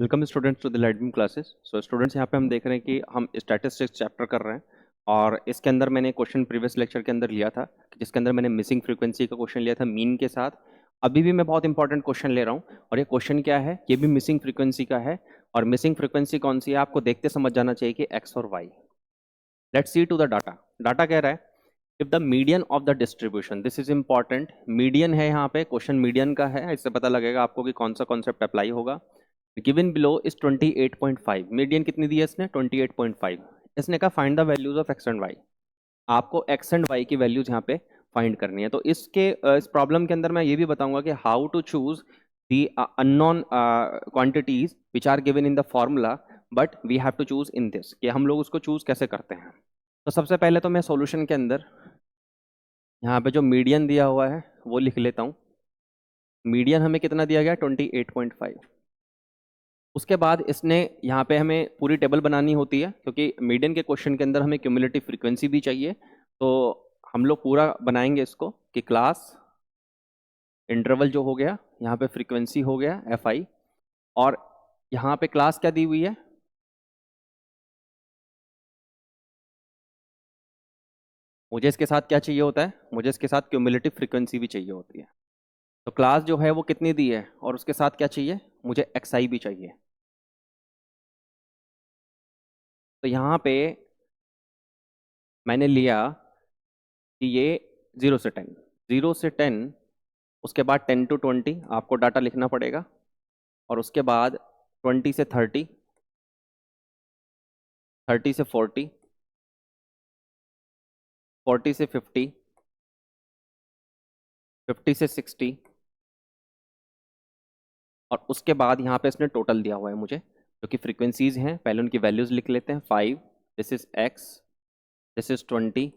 Welcome students to the lightbeam classes. So students, यहाँ पे हम देख रहे हैं कि हम स्टैटिस्टिक्स चैप्टर कर रहे हैं और इसके अंदर मैंने क्वेश्चन प्रीवियस लेक्चर के अंदर लिया था जिसके अंदर मैंने मिसिंग फ्रीक्वेंसी का क्वेश्चन लिया था मीन के साथ। अभी भी मैं बहुत इंपॉर्टेंट क्वेश्चन ले रहा हूँ और ये क्वेश्चन क्या है, ये भी मिसिंग फ्रीक्वेंसी का है। और मिसिंग फ्रीक्वेंसी कौन सी है आपको देखते समझ जाना चाहिए कि एक्स और Y. Let's see to the data. Data कह रहा है if the median of the distribution, this is important, median है यहाँ पे, क्वेश्चन मीडियन का है, इससे पता लगेगा आपको कि कौन सा कॉन्सेप्ट अप्लाई होगा। गिवन बिलो इज 28.5, मीडियन कितनी दी है इसने 28.5। इसने कहा find the values of X and Y. आपको एक्स एंड वाई की वैल्यूज यहाँ पे फाइंड करनी है। तो इस प्रॉब्लम के अंदर मैं ये भी बताऊंगा कि how to choose the unknown quantities which are given in the formula, but we have to choose in this, कि हम लोग उसको चूज कैसे करते हैं। तो सबसे पहले तो मैं सॉल्यूशन के अंदर यहाँ पे जो मीडियन दिया हुआ है वो लिख लेता हूँ। मीडियन हमें कितना दिया गया 28.5। उसके बाद इसने यहाँ पे हमें पूरी टेबल बनानी होती है क्योंकि मीडियन के क्वेश्चन के अंदर हमें क्यूमुलेटिव फ्रीक्वेंसी भी चाहिए। तो हम लोग पूरा बनाएंगे इसको कि क्लास इंटरवल जो हो गया, यहाँ पे फ्रीक्वेंसी हो गया एफ आई, और यहाँ पे क्लास क्या दी हुई है, मुझे इसके साथ क्या चाहिए होता है, मुझे इसके साथ क्यूमुलेटिव फ्रीक्वेंसी भी चाहिए होती है। तो क्लास जो है वो कितनी दी है और उसके साथ क्या चाहिए, मुझे एक्स आई भी चाहिए। तो यहाँ पे मैंने लिया कि ये 0 से 10, 0 से 10, उसके बाद 10 to 20 आपको डाटा लिखना पड़ेगा, और उसके बाद 20 से 30, 30 से 40, 40 से 50, 50 से 60, और उसके बाद यहाँ पे इसने टोटल दिया हुआ है मुझे जो कि फ्रीक्वेंसीज हैं। पहले उनकी वैल्यूज लिख लेते हैं। 5, this is X, this is 20,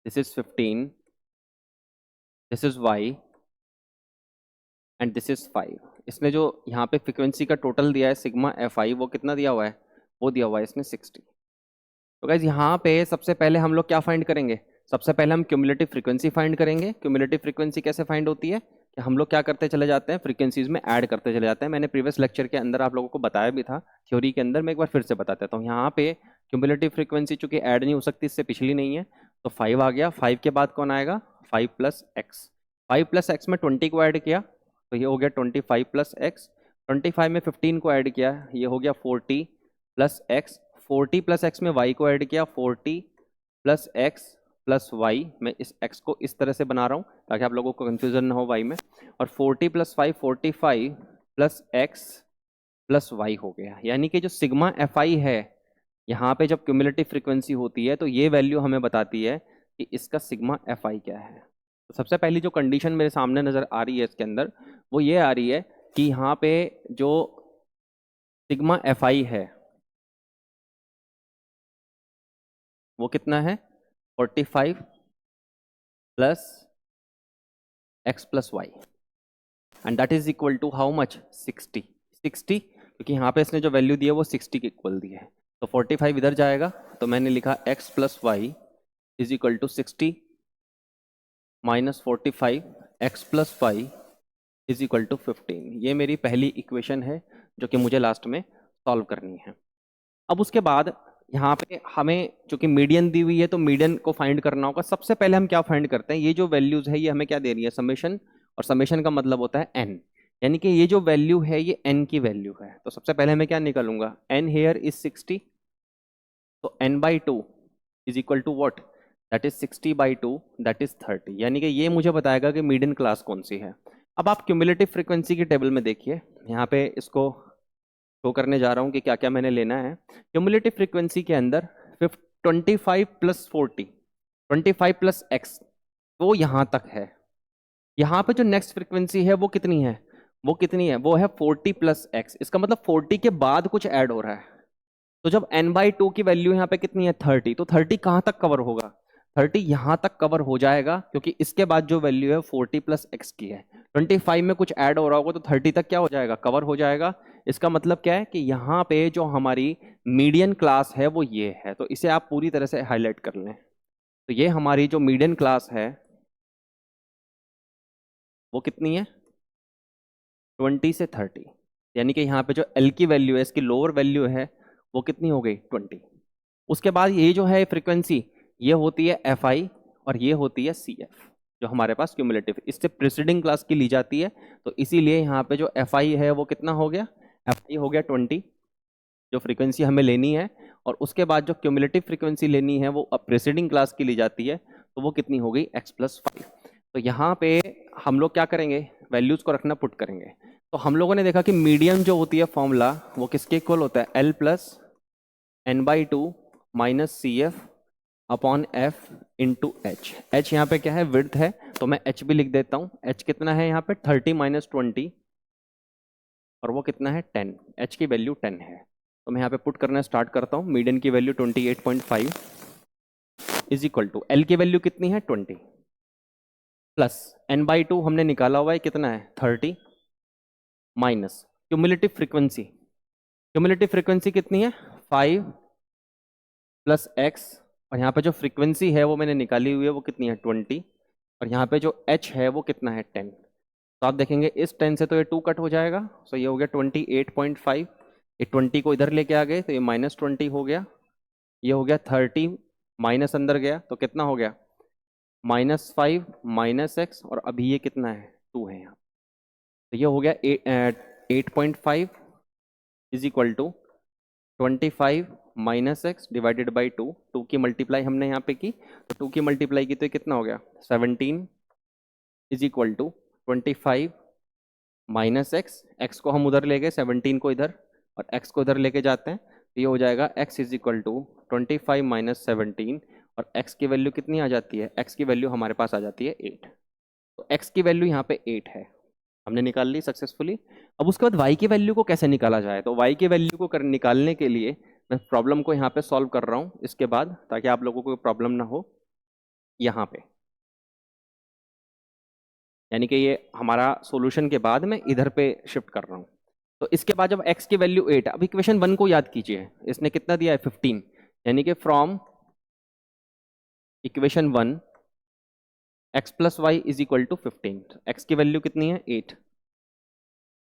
this is 15, this is Y, and this is 5। इसने जो यहाँ पे फ्रीक्वेंसी का टोटल दिया है सिग्मा एफ आई, वो कितना दिया हुआ है, वो दिया हुआ है इसने 60। तो गाइज यहाँ पे सबसे पहले हम लोग क्या फाइंड करेंगे, सबसे पहले हम क्यूमुलेटिव फ्रीक्वेंसी फाइंड करेंगे। क्यूमुलेटिव फ्रीक्वेंसी कैसे फाइंड होती है कि हम लोग क्या करते चले जाते हैं, फ्रीक्वेंसीज में ऐड करते चले जाते हैं। मैंने प्रीवियस लेक्चर के अंदर आप लोगों को बताया भी था थ्योरी के अंदर, मैं एक बार फिर से बता देता हूँ। यहाँ पे क्यूमुलेटिव फ्रीक्वेंसी चूंकि ऐड नहीं हो सकती, इससे पिछली नहीं है, तो 5 आ गया। 5 के बाद कौन आएगा, 5 + x। 5 + x में 20 को ऐड किया तो ये हो गया 25 + x। 25 में 15 को ऐड किया, ये हो गया 40 + x। 40 + x में y को ऐड किया, 40 + x + y। मैं इस x को इस तरह से बना रहा हूँ ताकि आप लोगों को कंफ्यूजन ना हो y में। और 40 + 5, 45 + x + y हो गया। यानी कि जो सिग्मा एफ आई है, यहाँ पे जब क्यूमुलेटिव फ्रीक्वेंसी होती है तो ये वैल्यू हमें बताती है कि इसका सिग्मा एफ आई क्या है। तो सबसे पहली जो कंडीशन मेरे सामने नजर आ रही है इसके अंदर, वो ये आ रही है कि यहाँ पे जो सिग्मा एफ आई है वो कितना है, 45 + x + y, and that is equal to how much, 60। 60 क्योंकि यहाँ पे इसने जो वैल्यू दी है वो 60 के इक्वल दी है। तो 45 इधर जाएगा, तो मैंने लिखा x + y is equal to 60 - 45 x + y is equal to 15। ये मेरी पहली इक्वेशन है जो कि मुझे लास्ट में सॉल्व करनी है। अब उसके बाद यहाँ पे हमें चूंकि मीडियन दी हुई है तो मीडियन को फाइंड करना होगा। सबसे पहले हम क्या फाइंड करते हैं, ये जो वैल्यूज है ये हमें क्या दे रही है, समेशन, और समेशन का मतलब होता है n, यानी कि ये जो वैल्यू है ये n की वैल्यू है। तो सबसे पहले मैं क्या निकालूंगा, n हेयर इज 60, तो n/2 is equal to what, that is 60/2, that is 30। यानी कि ये मुझे बताएगा कि मीडियन क्लास कौन सी है। अब आप क्यूमुलेटिव फ्रीक्वेंसी की टेबल में देखिए, यहाँ पे इसको शो करने जा रहा हूँ कि क्या क्या मैंने लेना है। क्यूमुलेटिव फ्रीक्वेंसी के अंदर 25 + 40, 25 + x, वो यहाँ तक है। यहाँ पे जो नेक्स्ट फ्रीक्वेंसी है वो कितनी है, वो कितनी है, वो है 40 + x। इसका मतलब 40 के बाद कुछ ऐड हो रहा है। तो जब n/2 की वैल्यू यहाँ पे कितनी है 30, तो 30 कहाँ तक कवर होगा, 30 यहाँ तक कवर हो जाएगा क्योंकि इसके बाद जो वैल्यू है 40 + x की है। 25 में कुछ ऐड हो रहा होगा तो 30 तक क्या हो जाएगा, कवर हो जाएगा। इसका मतलब क्या है कि यहाँ पे जो हमारी मीडियन क्लास है वो ये है। तो इसे आप पूरी तरह से हाईलाइट कर लें। तो ये हमारी जो मीडियन क्लास है वो कितनी है, 20 से 30। यानी कि यहाँ पे जो एल की वैल्यू है, इसकी लोअर वैल्यू है वो कितनी हो गई 20। उसके बाद ये जो है फ्रीक्वेंसी, ये होती है एफ आई और ये होती है सी एफ, जो हमारे पास क्यूमुलेटिव, इससे प्रीसीडिंग क्लास की ली जाती है। तो इसीलिए यहाँ पे जो एफ आई है वो कितना हो गया, एफ आई हो गया 20 जो फ्रीक्वेंसी हमें लेनी है, और उसके बाद जो क्यूमुलेटिव फ्रीक्वेंसी लेनी है वो प्रीसीडिंग क्लास की ली जाती है, तो वो कितनी हो गई x+5। तो यहाँ पे हम लोग क्या करेंगे, वैल्यूज को रखना, पुट करेंगे। तो हम लोगों ने देखा कि मीडियम जो होती है फॉर्मूला वो किसके इक्वल होता है, L+N/2 minus C F upon F into H. H यहाँ पे क्या है, विड्थ है, तो मैं एच भी लिख देता हूँ। एच कितना है यहाँ पे 30 माइनस 20, और वो कितना है 10, एच की वैल्यू 10 है। तो मैं यहाँ पे पुट करना स्टार्ट करता हूँ। मीडियन की value 28.5 is equal to L की वैल्यू कितनी है 20 प्लस N/2 हमने निकाला हुआ है कितना है 30 minus cumulative frequency, cumulative frequency कितनी है 5 प्लस एक्स, और यहाँ पे जो फ्रीक्वेंसी है वो मैंने निकाली हुई है वो कितनी है 20, और यहाँ पे जो h है वो कितना है 10। तो आप देखेंगे इस 10 से तो ये 2 कट हो जाएगा, सो ये हो गया 28.5। ये 20 को इधर लेके आ गए तो ये -20 हो गया, ये हो गया 30 माइनस अंदर गया तो कितना हो गया -5 माइनस एक्स, और अभी ये कितना है 2 है यहाँ। तो ये हो गया 8.5 is equal to 25 minus X divided by 2। 2 की मल्टीप्लाई हमने यहाँ पे की, तो 2 की मल्टीप्लाई की तो ये कितना हो गया 17 is equal to 25 minus X, X को हम उधर ले गए 17 को इधर, और एक्स को इधर लेके जाते हैं तो ये हो जाएगा x is equal to 25 minus 17, और x की वैल्यू कितनी आ जाती है, x की वैल्यू हमारे पास आ जाती है 8। तो x की वैल्यू यहाँ पे 8 है, हमने निकाल ली सक्सेसफुली। अब उसके बाद y की वैल्यू को कैसे निकाला जाए, तो y की वैल्यू को निकालने के लिए मैं प्रॉब्लम को यहाँ पे सॉल्व कर रहा हूँ इसके बाद, ताकि आप लोगों को प्रॉब्लम ना हो यहाँ पे। यानी कि ये हमारा सॉल्यूशन के बाद मैं इधर पे शिफ्ट कर रहा हूँ। तो इसके बाद जब x की वैल्यू 8, अब इक्वेशन 1 को याद कीजिए, इसने कितना दिया है 15, यानी कि from equation 1 x plus Y is equal to 15। x की वैल्यू कितनी है 8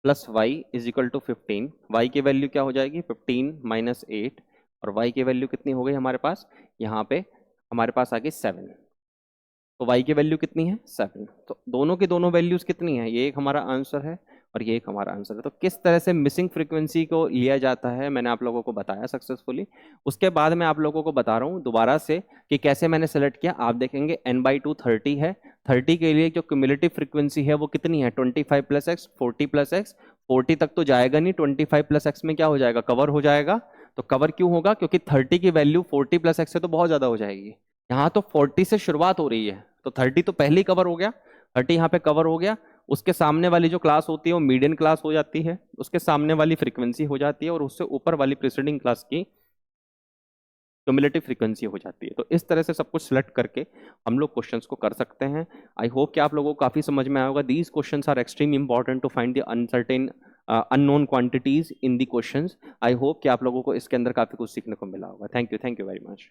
plus Y is equal to 15, y की वैल्यू क्या हो जाएगी 15 माइनस 8, और y की वैल्यू कितनी हो गई हमारे पास, यहाँ पे हमारे पास आ गई 7। तो y की वैल्यू कितनी है 7। तो दोनों की दोनों वैल्यूज कितनी है, ये एक हमारा आंसर है और ये एक हमारा आंसर है। तो किस तरह से मिसिंग फ्रीक्वेंसी को लिया जाता है मैंने आप लोगों को बताया सक्सेसफुली। उसके बाद मैं आप लोगों को बता रहा हूँ दोबारा से कि कैसे मैंने सेलेक्ट किया। आप देखेंगे N/2 30 है, 30 के लिए जो क्यूमुलेटिव फ्रीक्वेंसी है वो कितनी है 25 प्लस एक्स 40 प्लस एक्स। 40 तक तो जाएगा नहीं, 25 प्लस एक्स में क्या हो जाएगा, कवर हो जाएगा। तो कवर क्यों होगा, क्योंकि 30 की वैल्यू 40 प्लस एक्स से तो बहुत ज्यादा हो जाएगी। यहाँ तो 40 से शुरुआत हो रही है, तो 30 तो पहले ही कवर हो गया, 30 यहाँ पे कवर हो गया। उसके सामने वाली जो क्लास होती है वो मीडियन क्लास हो जाती है, उसके सामने वाली फ्रीक्वेंसी हो जाती है, और उससे ऊपर वाली प्रीसीडिंग क्लास की क्यूमुलेटिव फ्रीक्वेंसी हो जाती है। तो इस तरह से सब कुछ सिलेक्ट करके हम लोग क्वेश्चंस को कर सकते हैं। आई होप कि आप लोगों को काफी समझ में आया होगा। These questions are extreme important to find the uncertain unknown quantities in the questions. I hope कि आप लोगों को इसके अंदर काफी कुछ सीखने को मिला होगा। Thank you very much.